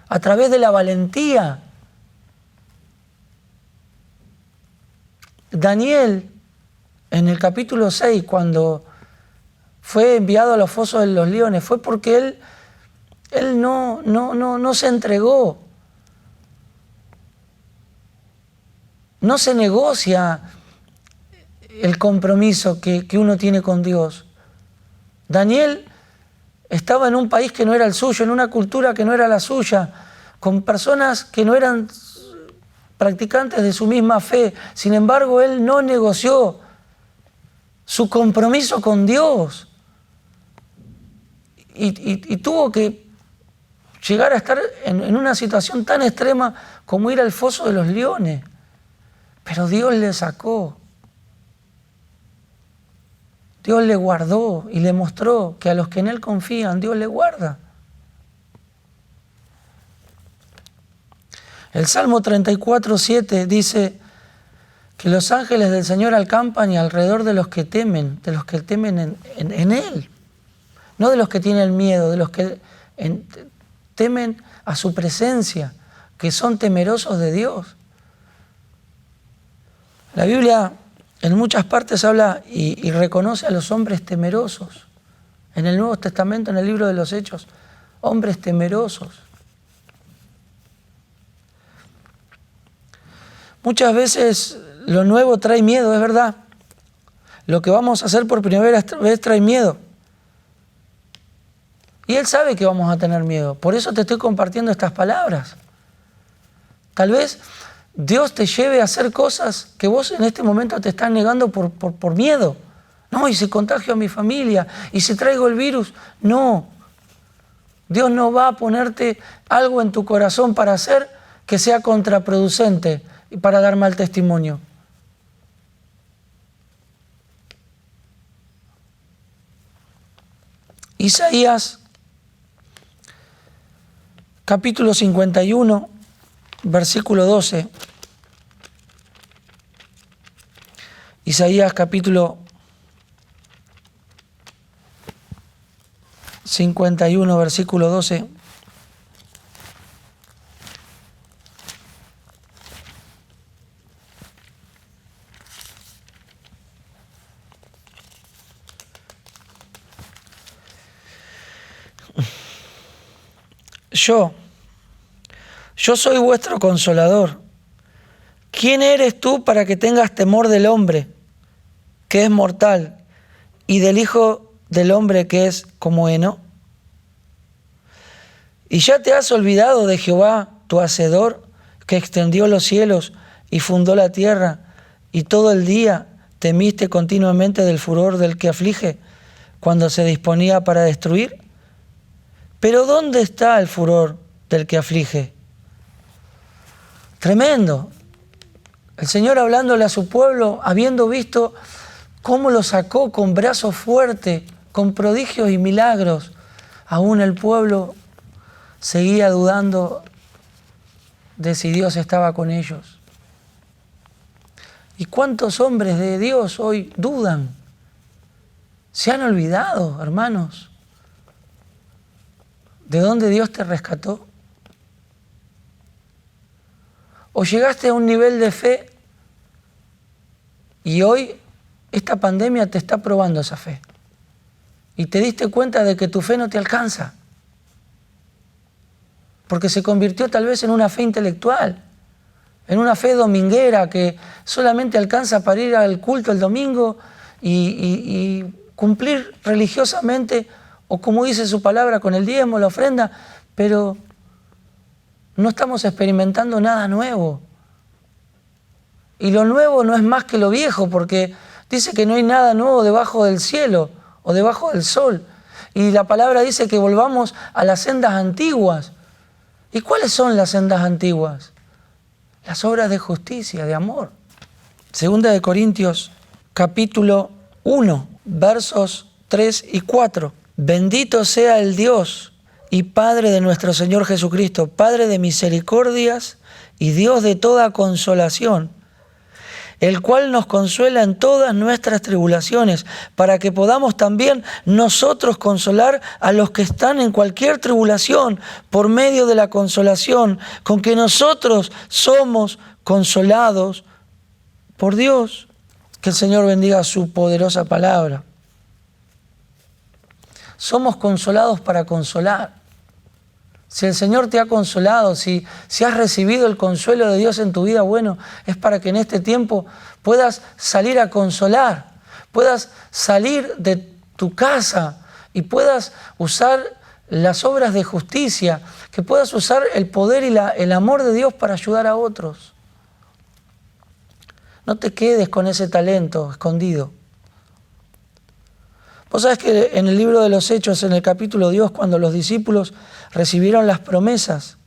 a través de la valentía. Daniel, en el capítulo 6, cuando fue enviado a los fosos de los leones, fue porque él no se entregó. No se negocia el compromiso que uno tiene con Dios. Daniel estaba en un país que no era el suyo, en una cultura que no era la suya, con personas que no eran practicantes de su misma fe. Sin embargo, él no negoció su compromiso con Dios y tuvo que llegar a estar en una situación tan extrema como ir al foso de los leones. Pero Dios le sacó. Dios le guardó y le mostró que a los que en Él confían, Dios le guarda. El Salmo 34:7 dice que los ángeles del Señor acampan y alrededor de los que temen en Él. No de los que tienen miedo, de los que temen a su presencia, que son temerosos de Dios. La Biblia en muchas partes habla y reconoce a los hombres temerosos. En el Nuevo Testamento, en el libro de los Hechos, hombres temerosos. Muchas veces lo nuevo trae miedo, es verdad. Lo que vamos a hacer por primera vez trae miedo. Y Él sabe que vamos a tener miedo. Por eso te estoy compartiendo estas palabras. Tal vez Dios te lleve a hacer cosas que vos en este momento te estás negando por miedo. No, y si contagio a mi familia, y si traigo el virus. No. Dios no va a ponerte algo en tu corazón para hacer que sea contraproducente y para dar mal testimonio. Isaías, capítulo 51, versículo 12. Isaías capítulo 51, versículo 12. Yo soy vuestro consolador. ¿Quién eres tú para que tengas temor del hombre, que es mortal, y del Hijo del hombre, que es como heno? ¿Y ya te has olvidado de Jehová, tu Hacedor, que extendió los cielos y fundó la tierra, y todo el día temiste continuamente del furor del que aflige, cuando se disponía para destruir? Pero ¿dónde está el furor del que aflige? Tremendo. El Señor hablándole a su pueblo, habiendo visto cómo lo sacó con brazo fuerte, con prodigios y milagros, aún el pueblo seguía dudando de si Dios estaba con ellos. ¿Y cuántos hombres de Dios hoy dudan? ¿Se han olvidado, hermanos, de dónde Dios te rescató? ¿O llegaste a un nivel de fe y hoy esta pandemia te está probando esa fe? Y te diste cuenta de que tu fe no te alcanza, porque se convirtió tal vez en una fe intelectual, en una fe dominguera que solamente alcanza para ir al culto el domingo y cumplir religiosamente, o como dice su palabra, con el diezmo, la ofrenda, pero no estamos experimentando nada nuevo. Y lo nuevo no es más que lo viejo, porque dice que no hay nada nuevo debajo del cielo o debajo del sol. Y la palabra dice que volvamos a las sendas antiguas. ¿Y cuáles son las sendas antiguas? Las obras de justicia, de amor. Segunda de Corintios, capítulo 1, versos 3 y 4. Bendito sea el Dios y Padre de nuestro Señor Jesucristo, Padre de misericordias y Dios de toda consolación, el cual nos consuela en todas nuestras tribulaciones, para que podamos también nosotros consolar a los que están en cualquier tribulación, por medio de la consolación con que nosotros somos consolados por Dios. Que el Señor bendiga su poderosa palabra. Somos consolados para consolar. Si el Señor te ha consolado, si has recibido el consuelo de Dios en tu vida, bueno, es para que en este tiempo puedas salir a consolar, puedas salir de tu casa y puedas usar las obras de justicia, que puedas usar el poder y el amor de Dios para ayudar a otros. No te quedes con ese talento escondido. Vos sabés que en el libro de los Hechos, en el capítulo 2, cuando los discípulos recibieron las promesas,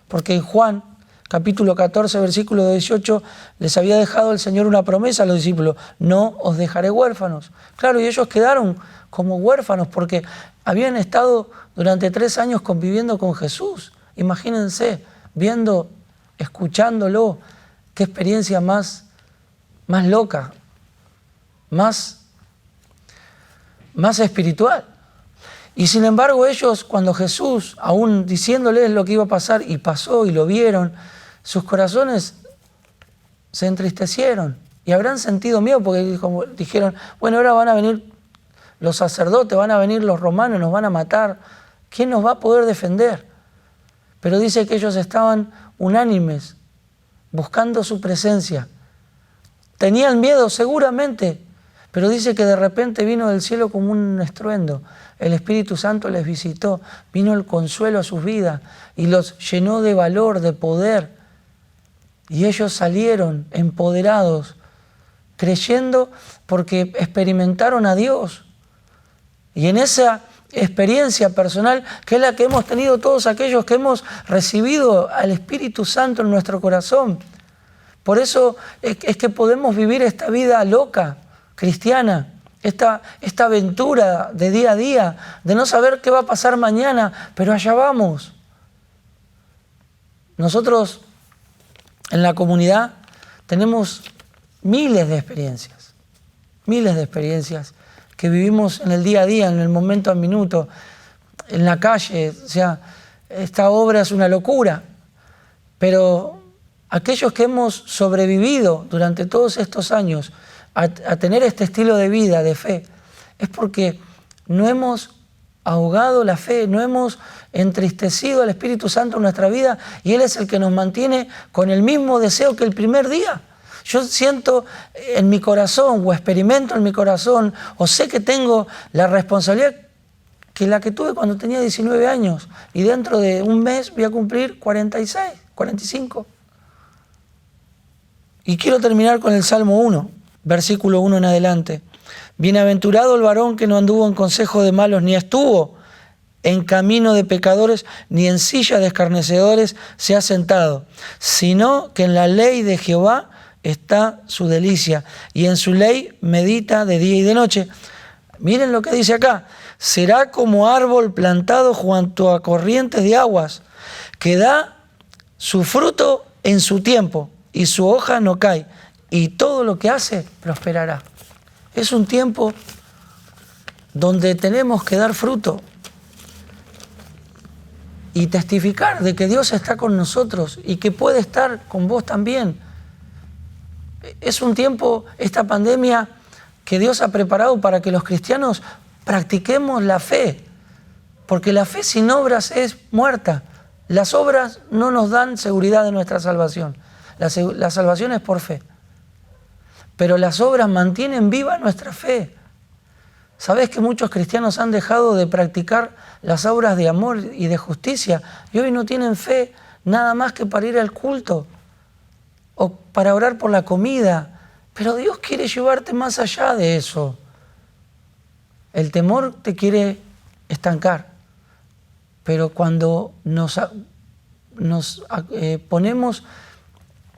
porque en Juan, capítulo 14, versículo 18, les había dejado el Señor una promesa a los discípulos: no os dejaré huérfanos. Claro, y ellos quedaron como huérfanos porque habían estado durante 3 años conviviendo con Jesús. Imagínense, viendo, escuchándolo, qué experiencia más loca, más espiritual. Y sin embargo ellos, cuando Jesús, aún diciéndoles lo que iba a pasar, y pasó y lo vieron, sus corazones se entristecieron y habrán sentido miedo, porque dijeron: bueno, ahora van a venir los sacerdotes, van a venir los romanos, nos van a matar, ¿quién nos va a poder defender? Pero dice que ellos estaban unánimes, buscando su presencia. Tenían miedo seguramente, pero dice que de repente vino del cielo como un estruendo. El Espíritu Santo les visitó, vino el consuelo a sus vidas y los llenó de valor, de poder. Y ellos salieron empoderados, creyendo porque experimentaron a Dios. Y en esa experiencia personal, que es la que hemos tenido todos aquellos que hemos recibido al Espíritu Santo en nuestro corazón, por eso es que podemos vivir esta vida loca, cristiana, esta aventura de día a día, de no saber qué va a pasar mañana, pero allá vamos. Nosotros en la comunidad tenemos miles de experiencias. miles de experiencias que vivimos en el día a día, en el momento a minuto, en la calle. O sea, esta obra es una locura, pero aquellos que hemos sobrevivido durante todos estos años a tener este estilo de vida, de fe, es porque no hemos ahogado la fe, no hemos entristecido al Espíritu Santo en nuestra vida, y Él es el que nos mantiene con el mismo deseo que el primer día. Yo siento en mi corazón, o experimento en mi corazón, o sé que tengo la responsabilidad que la que tuve cuando tenía 19 años, y dentro de un mes voy a cumplir 46, 45. Y quiero terminar con el Salmo 1, versículo 1 en adelante. Bienaventurado el varón que no anduvo en consejo de malos, ni estuvo en camino de pecadores, ni en silla de escarnecedores se ha sentado, sino que en la ley de Jehová está su delicia, y en su ley medita de día y de noche. Miren lo que dice acá: será como árbol plantado junto a corrientes de aguas, que da su fruto en su tiempo, y su hoja no cae, y todo lo que hace prosperará. Es un tiempo donde tenemos que dar fruto y testificar de que Dios está con nosotros y que puede estar con vos también. Es un tiempo, esta pandemia, que Dios ha preparado para que los cristianos practiquemos la fe, porque la fe sin obras es muerta. Las obras no nos dan seguridad de nuestra salvación. La salvación es por fe. Pero las obras mantienen viva nuestra fe. ¿Sabés que muchos cristianos han dejado de practicar las obras de amor y de justicia y hoy no tienen fe nada más que para ir al culto o para orar por la comida? Pero Dios quiere llevarte más allá de eso. El temor te quiere estancar, pero cuando nos ponemos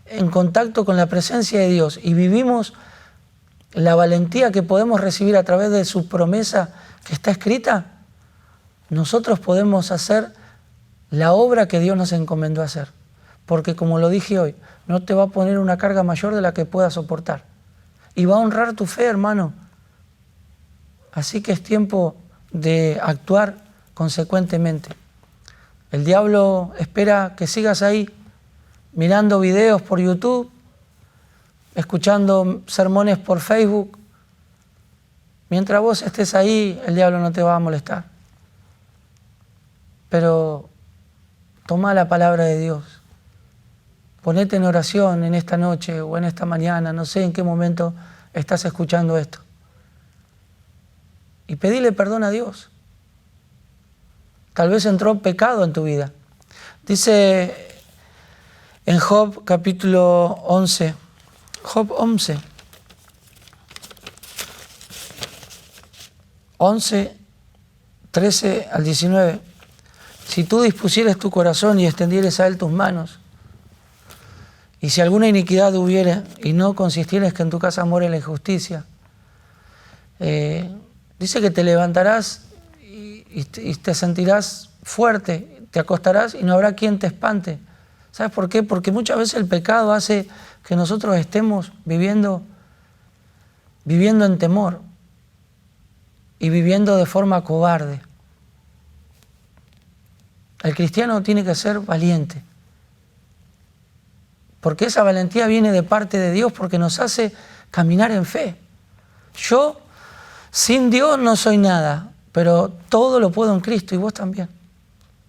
en contacto con la presencia de Dios y vivimos la valentía que podemos recibir a través de su promesa que está escrita, nosotros podemos hacer la obra que Dios nos encomendó hacer. Porque como lo dije hoy, no te va a poner una carga mayor de la que puedas soportar. Y va a honrar tu fe, hermano. Así que es tiempo de actuar consecuentemente. El diablo espera que sigas ahí, mirando videos por YouTube, escuchando sermones por Facebook. Mientras vos estés ahí, el diablo no te va a molestar. Pero toma la palabra de Dios. Ponete en oración en esta noche o en esta mañana, no sé en qué momento estás escuchando esto. Y pedile perdón a Dios. Tal vez entró pecado en tu vida. Dice en Job capítulo 11, Job 11, 13 al 19. Si tú dispusieres tu corazón y extendieres a él tus manos, y si alguna iniquidad hubiere y no consistieres que en tu casa more la injusticia, dice que te levantarás y te sentirás fuerte, te acostarás y no habrá quien te espante. ¿Sabes por qué? Porque muchas veces el pecado hace que nosotros estemos viviendo en temor y viviendo de forma cobarde. El cristiano tiene que ser valiente, porque esa valentía viene de parte de Dios, porque nos hace caminar en fe. Yo sin Dios no soy nada, pero todo lo puedo en Cristo y vos también.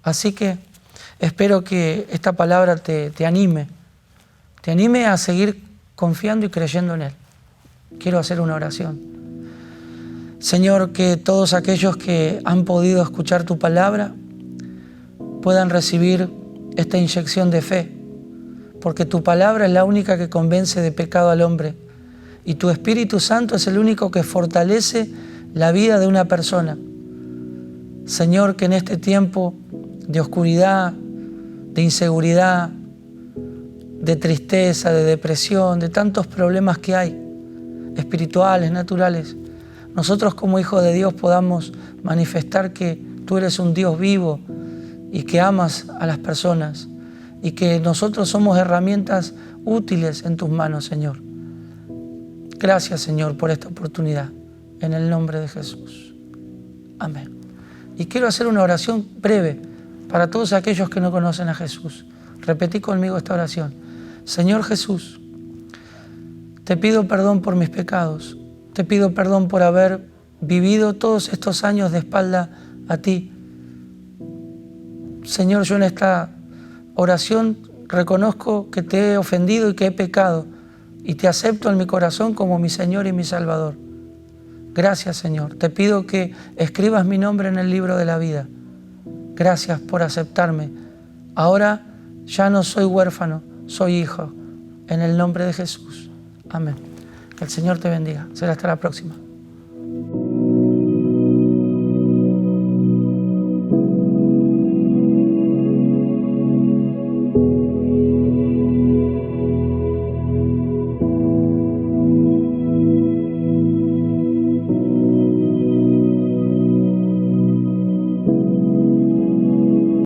Así que espero que esta palabra te anime a seguir confiando y creyendo en Él. Quiero hacer una oración. Señor, que todos aquellos que han podido escuchar tu palabra puedan recibir esta inyección de fe, porque tu palabra es la única que convence de pecado al hombre y tu Espíritu Santo es el único que fortalece la vida de una persona. Señor, que en este tiempo de oscuridad, de inseguridad, de tristeza, de depresión, de tantos problemas que hay, espirituales, naturales, nosotros como hijos de Dios podamos manifestar que tú eres un Dios vivo y que amas a las personas y que nosotros somos herramientas útiles en tus manos, Señor. Gracias, Señor, por esta oportunidad. En el nombre de Jesús. Amén. Y quiero hacer una oración breve para todos aquellos que no conocen a Jesús. Repetí conmigo esta oración. Señor Jesús, te pido perdón por mis pecados. Te pido perdón por haber vivido todos estos años de espalda a ti. Señor, yo en esta oración reconozco que te he ofendido y que he pecado y te acepto en mi corazón como mi Señor y mi Salvador. Gracias, Señor. Te pido que escribas mi nombre en el libro de la vida. Gracias por aceptarme. Ahora ya no soy huérfano, soy hijo. En el nombre de Jesús. Amén. Que el Señor te bendiga. Será hasta la próxima.